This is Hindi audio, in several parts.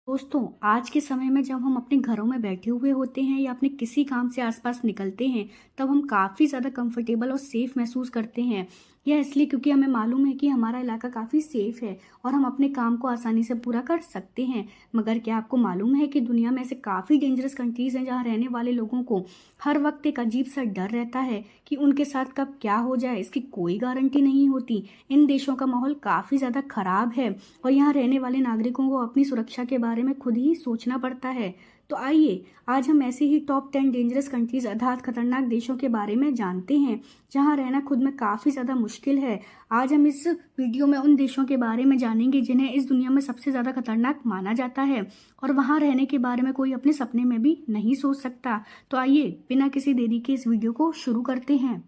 दोस्तों, आज के समय में जब हम अपने घरों में बैठे हुए होते हैं या अपने किसी काम से आसपास निकलते हैं, तब हम काफ़ी ज़्यादा कंफर्टेबल और सेफ महसूस करते हैं। यह इसलिए क्योंकि हमें मालूम है कि हमारा इलाका काफ़ी सेफ है और हम अपने काम को आसानी से पूरा कर सकते हैं। मगर क्या आपको मालूम है कि दुनिया में ऐसे काफ़ी डेंजरस कंट्रीज़ हैं जहाँ रहने वाले लोगों को हर वक्त एक अजीब सा डर रहता है कि उनके साथ कब क्या हो जाए, इसकी कोई गारंटी नहीं होती। इन देशों का माहौल काफ़ी ज़्यादा खराब है और यहाँ रहने वाले नागरिकों को अपनी सुरक्षा के बारे में खुद ही सोचना पड़ता है। तो आइए आज हम ऐसे ही टॉप 10 डेंजरस कंट्रीज अर्थात खतरनाक देशों के बारे में जानते हैं जहां रहना खुद में काफ़ी ज़्यादा मुश्किल है। आज हम इस वीडियो में उन देशों के बारे में जानेंगे जिन्हें इस दुनिया में सबसे ज़्यादा खतरनाक माना जाता है और वहां रहने के बारे में कोई अपने सपने में भी नहीं सोच सकता। तो आइए बिना किसी देरी के इस वीडियो को शुरू करते हैं।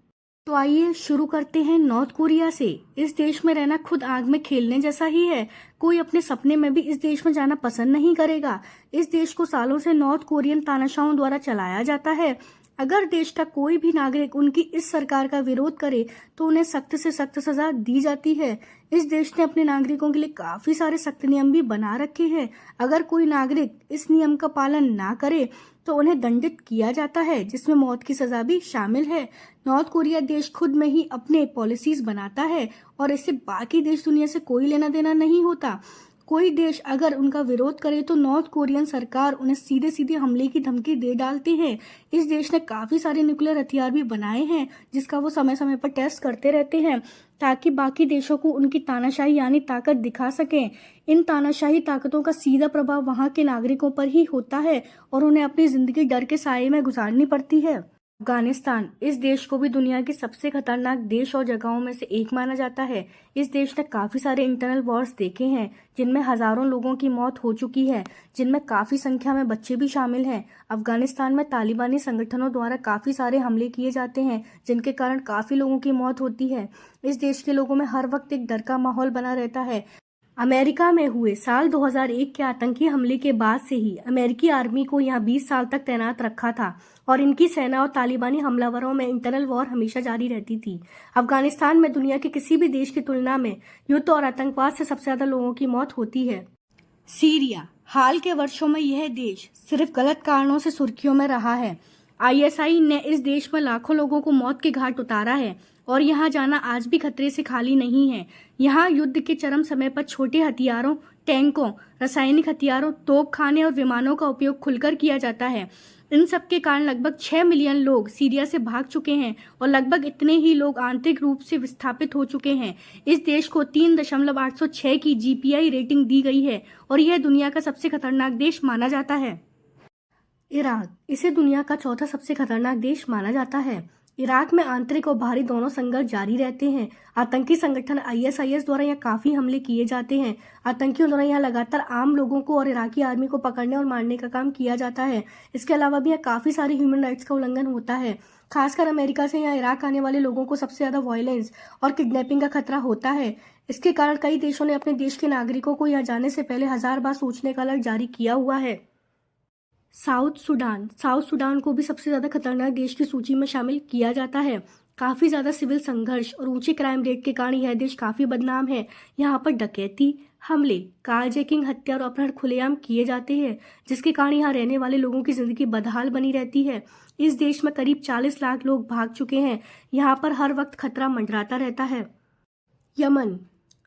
तो आइए शुरू करते हैं नॉर्थ कोरिया से। इस देश में रहना खुद आग में खेलने जैसा ही है। कोई अपने सपने में भी इस देश में जाना पसंद नहीं करेगा। इस देश को सालों से नॉर्थ कोरियन तानाशाहों द्वारा चलाया जाता है। अगर देश का कोई भी नागरिक उनकी इस सरकार का विरोध करे तो उन्हें सख्त से सख्त सजा दी जाती है। इस देश ने अपने नागरिकों के लिए काफी सारे सख्त नियम भी बना रखे हैं। अगर कोई नागरिक इस नियम का पालन ना करे तो उन्हें दंडित किया जाता है, जिसमें मौत की सजा भी शामिल है। नॉर्थ कोरिया देश खुद में ही अपने पॉलिसीज बनाता है और इससे बाकी देश दुनिया से कोई लेना देना नहीं होता। कोई देश अगर उनका विरोध करे तो नॉर्थ कोरियन सरकार उन्हें सीधे सीधे हमले की धमकी दे डालती है। इस देश ने काफी सारे न्यूक्लियर हथियार भी बनाए हैं जिसका वो समय समय पर टेस्ट करते रहते हैं ताकि बाकी देशों को उनकी तानाशाही यानी ताकत दिखा सकें। इन तानाशाही ताकतों का सीधा प्रभाव वहां के नागरिकों पर ही होता है और उन्हें अपनी जिंदगी डर के साये में गुजारनी पड़ती है। अफगानिस्तान, इस देश को भी दुनिया के सबसे खतरनाक देश और जगहों में से एक माना जाता है। इस देश ने काफी सारे इंटरनल वॉर्स देखे हैं जिनमें हजारों लोगों की मौत हो चुकी है, जिनमें काफी संख्या में बच्चे भी शामिल हैं। अफगानिस्तान में तालिबानी संगठनों द्वारा काफी सारे हमले किए जाते हैं जिनके कारण काफी लोगों की मौत होती है। इस देश के लोगों में हर वक्त एक डर का माहौल बना रहता है। अमेरिका में हुए साल 2001 के आतंकी हमले के बाद से ही अमेरिकी आर्मी को यहाँ 20 साल तक तैनात रखा था और इनकी सेना और तालिबानी हमलावरों में इंटरनल वॉर हमेशा जारी रहती थी। अफगानिस्तान में दुनिया के किसी भी देश की तुलना में युद्ध और आतंकवाद से सबसे ज्यादा लोगों की मौत होती है। सीरिया, हाल के वर्षों में यह देश सिर्फ गलत कारणों से सुर्खियों में रहा है। आईएसआई ने इस देश में लाखों लोगों को मौत के घाट उतारा है और यहाँ जाना आज भी खतरे से खाली नहीं है। यहाँ युद्ध के चरम समय पर छोटे हथियारों, टैंकों, रासायनिक हथियारों, तोपखाने और विमानों का उपयोग खुलकर किया जाता है। इन सब के कारण लगभग 6 मिलियन लोग सीरिया से भाग चुके हैं और लगभग इतने ही लोग आंतरिक रूप से विस्थापित हो चुके हैं। इस देश को 3.806 की जीपीआई रेटिंग दी गई है और यह दुनिया का सबसे खतरनाक देश माना जाता है। इराक, इसे दुनिया का चौथा सबसे खतरनाक देश माना जाता है। इराक में आंतरिक और बाहरी दोनों संघर्ष जारी रहते हैं। आतंकी संगठन आईएसआईएस द्वारा यहाँ काफी हमले किए जाते हैं। आतंकियों द्वारा यहाँ लगातार आम लोगों को और इराकी आर्मी को पकड़ने और मारने का काम किया जाता है। इसके अलावा भी यहाँ काफी सारे ह्यूमन राइट्स का उल्लंघन होता है। खासकर अमेरिका से यहाँ इराक आने वाले लोगों को सबसे ज्यादा वायलेंस और किडनैपिंग का खतरा होता है। इसके कारण कई देशों ने अपने देश के नागरिकों को यहाँ जाने से पहले 1000 बार सोचने का अलर्ट जारी किया हुआ है। साउथ सुडान को भी सबसे ज्यादा खतरनाक देश की सूची में शामिल किया जाता है। काफी ज्यादा सिविल संघर्ष और ऊंचे क्राइम रेट के कारण यह देश काफी बदनाम है। यहाँ पर डकैती, हमले, कारजैकिंग, हत्या और अपहरण खुलेआम किए जाते हैं, जिसके कारण यहाँ रहने वाले लोगों की जिंदगी बदहाल बनी रहती है। इस देश में करीब 40 लाख लोग भाग चुके हैं। यहाँ पर हर वक्त खतरा मंडराता रहता है। यमन,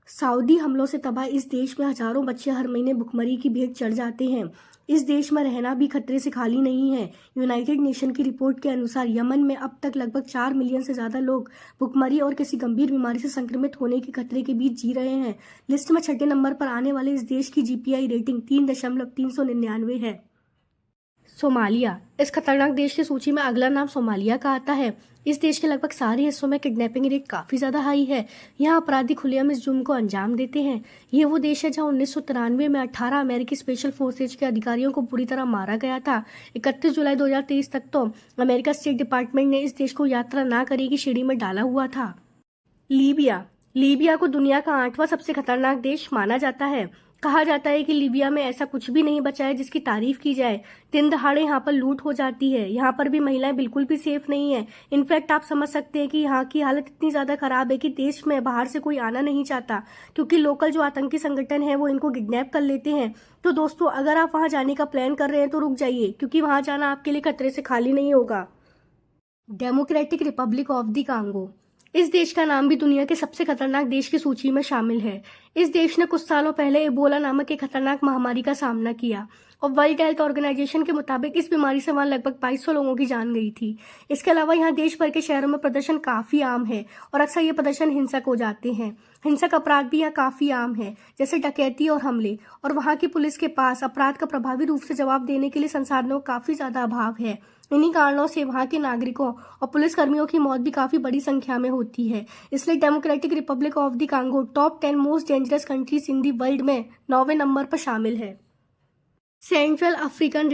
सऊदी हमलों से तबाह इस देश में हजारों बच्चे हर महीने भुखमरी की भेंट चढ़ जाते हैं। इस देश में रहना भी खतरे से खाली नहीं है। यूनाइटेड नेशन की रिपोर्ट के अनुसार यमन में अब तक लगभग 4 मिलियन से ज्यादा लोग भुखमरी और किसी गंभीर बीमारी से संक्रमित होने के खतरे के बीच जी रहे हैं। लिस्ट में 6ठे नंबर पर आने वाले इस देश की जीपीआई रेटिंग 3.399 है। सोमालिया, इस खतरनाक देश की सूची में अगला नाम सोमालिया का आता है। इस देश के लगभग सारे हिस्सों में किडनैपिंग रेट काफी ज्यादा हाई है। यहाँ अपराधी खुलेआम इस जुर्म को अंजाम देते हैं। ये वो देश है जहाँ 1993 में 18 अमेरिकी स्पेशल फोर्सेज के अधिकारियों को बुरी तरह मारा गया था। 31 जुलाई 2023 तक तो अमेरिका स्टेट डिपार्टमेंट ने इस देश को यात्रा न करने की श्रेणी में डाला हुआ था। लीबिया को दुनिया का 8वां सबसे खतरनाक देश माना जाता है। कहा जाता है कि लीबिया में ऐसा कुछ भी नहीं बचा है जिसकी तारीफ की जाए। दिन दहाड़े यहाँ पर लूट हो जाती है, यहाँ पर भी महिलाएं बिल्कुल भी सेफ नहीं है। इनफैक्ट आप समझ सकते हैं कि यहाँ की हालत इतनी ज़्यादा खराब है कि देश में बाहर से कोई आना नहीं चाहता, क्योंकि लोकल जो आतंकी संगठन है वो इनको किडनैप कर लेते हैं। तो दोस्तों, अगर आप वहाँ जाने का प्लान कर रहे हैं तो रुक जाइए, क्योंकि वहाँ जाना आपके लिए खतरे से खाली नहीं होगा। Democratic Republic of the Congo, इस देश का नाम भी दुनिया के सबसे खतरनाक देश की सूची में शामिल है। इस देश ने कुछ सालों पहले एबोला नामक एक खतरनाक महामारी का सामना किया और वर्ल्ड हेल्थ ऑर्गेनाइजेशन के मुताबिक इस बीमारी से वहां लगभग 2200 लोगों की जान गई थी। इसके अलावा यहाँ देश भर के शहरों में प्रदर्शन काफी आम है और अक्सर ये प्रदर्शन हिंसक हो जाते हैं। हिंसक अपराध भी यहाँ काफी आम है, जैसे डकैती और हमले, और वहाँ की पुलिस के पास अपराध का प्रभावी रूप से जवाब देने के लिए संसाधनों का काफी ज्यादा अभाव है। इन्हीं कारणों से वहाँ के नागरिकों और पुलिसकर्मियों की मौत भी काफी बड़ी संख्या में होती है। इसलिए democratic Republic of the Congo top 10 most dangerous countries in the world में 9वें नंबर पर शामिल है। Central African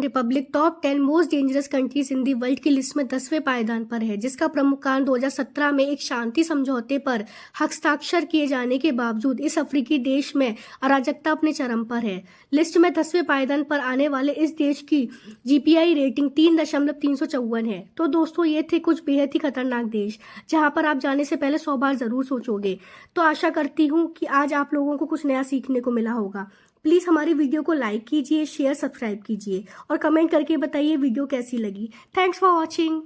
Republic top 10 most dangerous countries in the world की लिस्ट में 10वें पायदान पर है, जिसका प्रमुख कारण 2017 में एक शांति समझौते पर हस्ताक्षर किए जाने के बावजूद इस अफ्रीकी देश में अराजकता अपने चरम पर है। लिस्ट में 10वें पायदान पर आने वाले इस देश की जीपीआई रेटिंग 3.354 है। तो दोस्तों, ये थे कुछ बेहद ही खतरनाक देश जहां पर आप जाने से पहले 100 बार जरूर सोचोगे। तो आशा करती हूँ कि आज आप लोगों को कुछ नया सीखने को मिला होगा। प्लीज़ हमारी वीडियो को लाइक कीजिए, शेयर, सब्सक्राइब कीजिए और कमेंट करके बताइए वीडियो कैसी लगी। Thanks for watching.